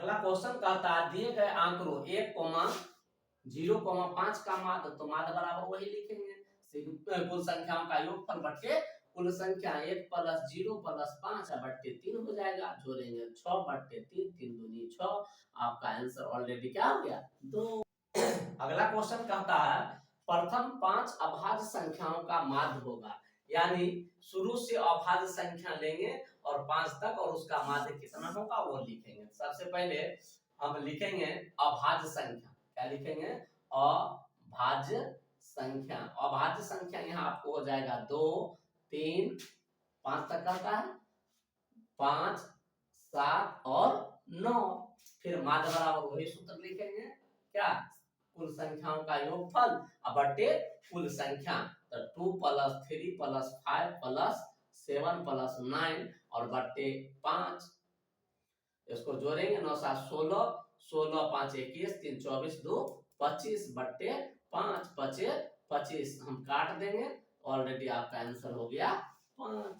अगला क्वेश्चन कहता है दिए गए आंकड़ों 1,0,5 का माध्य, तो माध्य बराबर वही लिखेंगे कुल संख्याओं का योगफल बट्टे कुल संख्या 1 प्लस 0 प्लस 5 बट्टे 3 हो जाएगा। जोड़ेंगे 6 बट्टे 3, 3 दूनी 6। आपका आंसर ऑलरेडी क्या हो गया 2। अगला क्वेश्चन कहता है प्रथम 5 अभाज्य संख्याओं का माध्य होगा, यानी शुरू से अभाज्य संख्या लेंगे और 5 तक और उसका माध्य कितना होगा वो लिखेंगे। सबसे पहले हम लिखेंगे अभाज्य संख्या। क्या लिखेंगे? अभाज्य संख्या। अभाज्य संख्या यहाँ आपको हो जाएगा 2, 3, 5 तक कहता है 5, 7 और 9। फिर माध्य बराबर वही सूत्र लिखेंगे, क्या? कुल संख्याओं का योगफल बट्टे कुल संख्या। तो 2 प्लस 3 प्लस 5 प्लस 7 प्लस 9 और बट्टे 5। इसको जोड़ेंगे 9 7 16, 16 5 21, 3 24, 2 25 बट्टे 5 5 25। हम काट देंगे, ऑलरेडी आपका आंसर हो गया 5।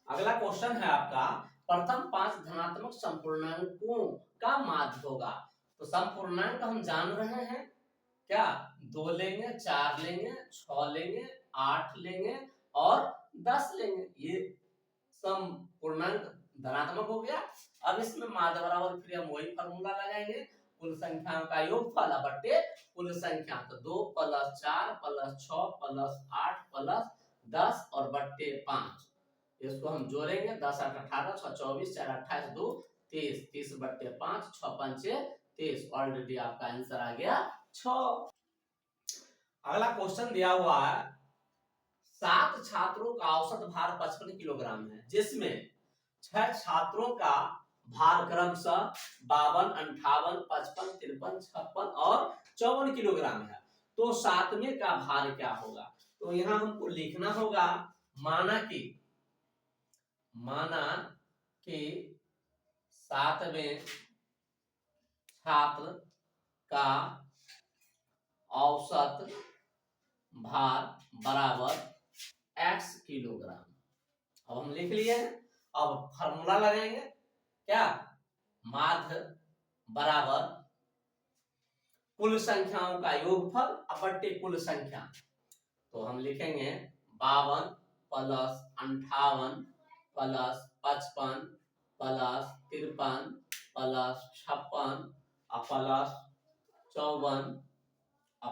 अगला क्वेश्चन है आपका प्रथम 5 धनात्मक संपूर्णांकों का माध्य होगा। तो संपूर्णांक हम जान रहे हैं, क्या? 2 लेंगे, 4 लेंगे, 6 लेंगे, 8 लेंगे और 10 लेंगे। ये संपूर्णांक धनात्मक हो गया। अब इसमें माध्य बराबर फिर हम वही फार्मूला लगाएंगे, कुल संख्याओं का योगफल बट्टे कुल संख्या। तो 2 प्लस 4 प्लस 6 प्लस 8 प्लस 10 और बट्टे 5। इसको हम जोड़ेंगे 10 8 18, 6 24, 4 28, 2 30, 30 बट्टे 5, 6 5 30। ऑलरेडी आपका आंसर आ गया 6। अगला क्वेश्चन दिया हुआ है 7 छात्रों का औसत भार 55 किलोग्राम है, जिसमें 6 छात्रों का भार क्रमशः 52, 58, 55, 53, 56 और 54 किलोग्राम है। तो 7वें का भार क्या होगा? तो यहाँ हमको लिखना होगा माना कि 7वें छात्र का औसत भार बराबर x किलोग्राम। अब हम लिख लिए हैं, अब फार्मूला लगाएंगे, क्या? माध्य बराबर कुल संख्याओं का योगफल बट्टे कुल संख्या। तो हम लिखेंगे 52 plus 58 plus 55 plus 53 plus 56 plus 54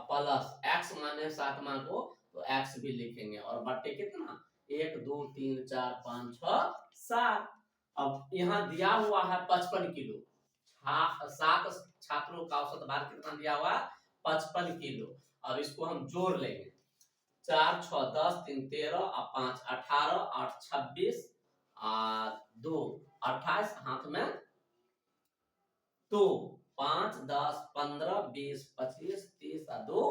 plus x माने 7वां को तो x भी लिखेंगे और बट्टे कितना 1 2 3 4 5 6 7। अब यहाँ दिया हुआ है 55 किलो। 7 छात्रों का औसत भार कितना दिया हुआ? 55 किलो। अब इसको हम जोड़ लेंगे 4 6 10 3 13 5 18 8 26 2 28 हाथ में 2 5 10 15 20 25 30 2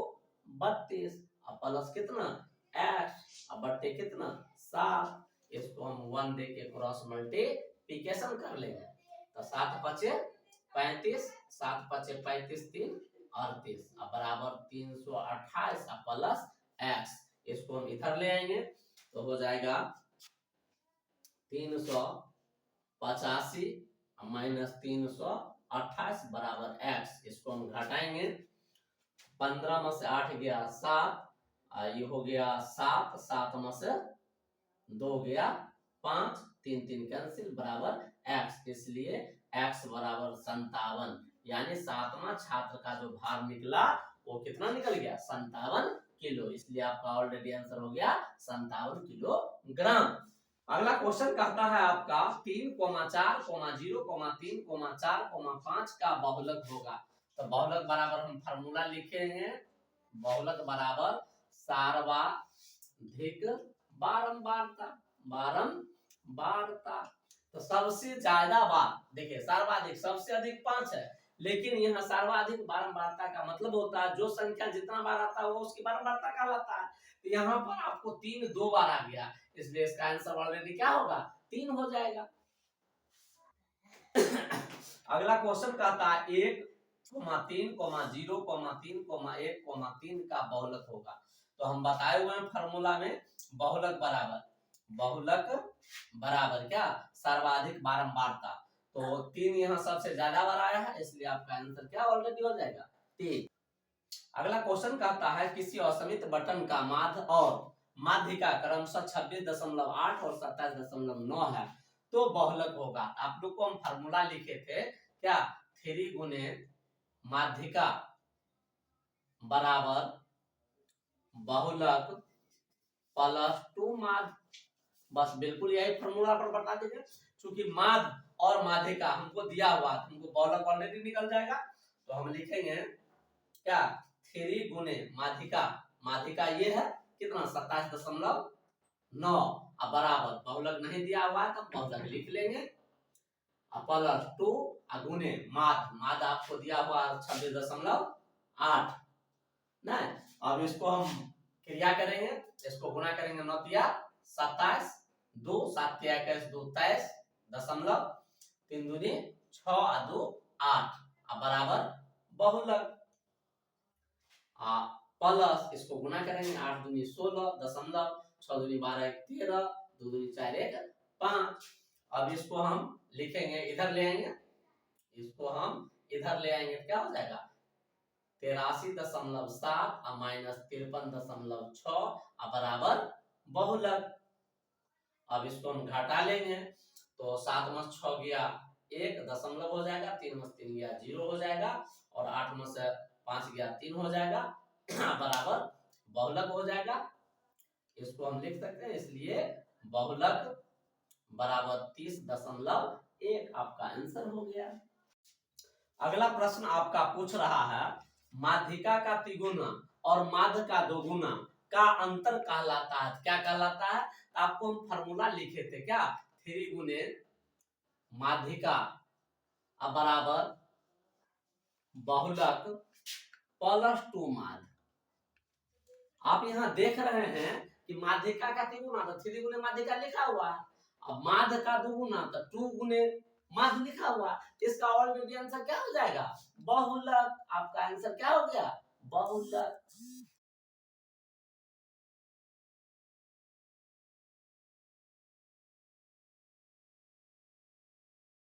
32 प्लस कितना x बट्टे कितना 7। इसको हम 1 दे के क्रॉस मल्टीप्लिकेशन कर लेंगे। तो 7 5 35, 7 5 35 3 38 बराबर 328 प्लस x। इसको हम इधर ले आएंगे तो हो जाएगा 385 माइनस 328 बराबर x। इसको हम घटाएंगे 15 में से 8 गया 7, ये हो गया 7, 7 में से 2 गया 5, 3 3 कैंसिल बराबर x। इसलिए x बराबर 57, यानी 7वां छात्र का जो भार निकला वो कितना निकल गया 57 किलो। इसलिए आपका ऑलरेडी आंसर हो गया 57 किलोग्राम। अगला क्वेश्चन कहता है आपका 3, 4, 0, 3, 4, 5 का बहुलक होगा। तो बहुलक बराबर हम फार्मूला लिखेंगे, बहुलक बराबर सार्वधिक बारंबारता। बारंबारता तो सबसे ज्यादा बार, देखिए सर्वाधिक सबसे अधिक 5 है, लेकिन यहाँ सर्वाधिक बारंबारता का मतलब होता है जो संख्या जितना बार आता है वो उसकी बारंबारता कहलाता है। तो यहाँ पर आपको 3 2 बार आ गया, इसलिए इसका आंसर ऑलरेडी क्या होगा 3 हो जाएगा। अगला क्वेश्चन कहता है 1, 3, 0, 3, 1, 3 का बहुलक होगा। तो हम बताए हुए हैं फार्मूला में बहुलक बराबर क्या सर्वाधिक बारंबारता। तो 3 यहाँ सबसे ज्यादा बार आया है, इसलिए आपका आंसर क्या ऑलरेडी हो जाएगा 3। अगला क्वेश्चन कहता है किसी असमित बटन का माध्य और माध्य का क्रमशः 26.8 और 27.9 है तो बहुलक होगा। आप लोग को हम फार्मूला लिखे थे क्या, 3 गुने माध्यिका बराबर बहुलक प्लस 2 माध्य, बस बिल्कुल यही फार्मूला पर बता दीजिए। क्योंकि माध्य और माध्यिका हमको दिया हुआ, हमको बहुलक ऑलरेडी निकल जाएगा, तो हम लिखेंगे क्या, 3 गुने माध्यिका, माध्यिका ये है कितना 27.9 अब बराबर बहुलक नहीं दिया हुआ है तो बहुलक लिख लेंगे, प्लस 2 गुने माध्य, माध्य आपको दिया हुआ 26.8 नहीं। अब इसको हम क्रिया करेंगे, इसको गुणा करेंगे 9 तिया 27, 2 7 तिया 21 2 23 दशमलव 3 दूनी 6 और 2 8 बराबर बहुलक, प्लस इसको गुणा करेंगे 8 दूनी 16 दशमलव 6 दूनी 12 1 13 2 दूनी 4 1 5। अब इसको हम लिखेंगे, इधर ले आएंगे, इसको हम इधर ले आएंगे, क्या हो जाएगा 83.7 और माइनस 53.6 बराबर बहुलक। अब इसको हम घटा लेंगे, तो 7 में 6 गया 1 दशमलव हो जाएगा, 3 में 3 गया 0 हो जाएगा, और 8 में से 5 गया 3 हो जाएगा बराबर बहुलक हो जाएगा। इसको हम लिख सकते हैं, इसलिए बहुलक बराबर 30.1 आपका आंसर हो गया। अगला प्रश्न आपका पूछ रहा है माध्यिका का तिगुना और माध्य का दोगुना का अंतर कहलाता है, क्या कहलाता है। आपको हम फार्मूला लिखे थे क्या, 3 गुने माध्यिका बराबर बहुलक प्लस 2 माध्य। आप यहाँ देख रहे हैं कि माध्यिका का तिगुना तो 3 गुने माध्यिका लिखा हुआ है, अब माध्य का दोगुना तो 2 गुने माध्य लिखा हुआ, इसका ऑलरेडी आंसर क्या हो जाएगा बहुलक। आपका आंसर क्या हो गया बहुलक।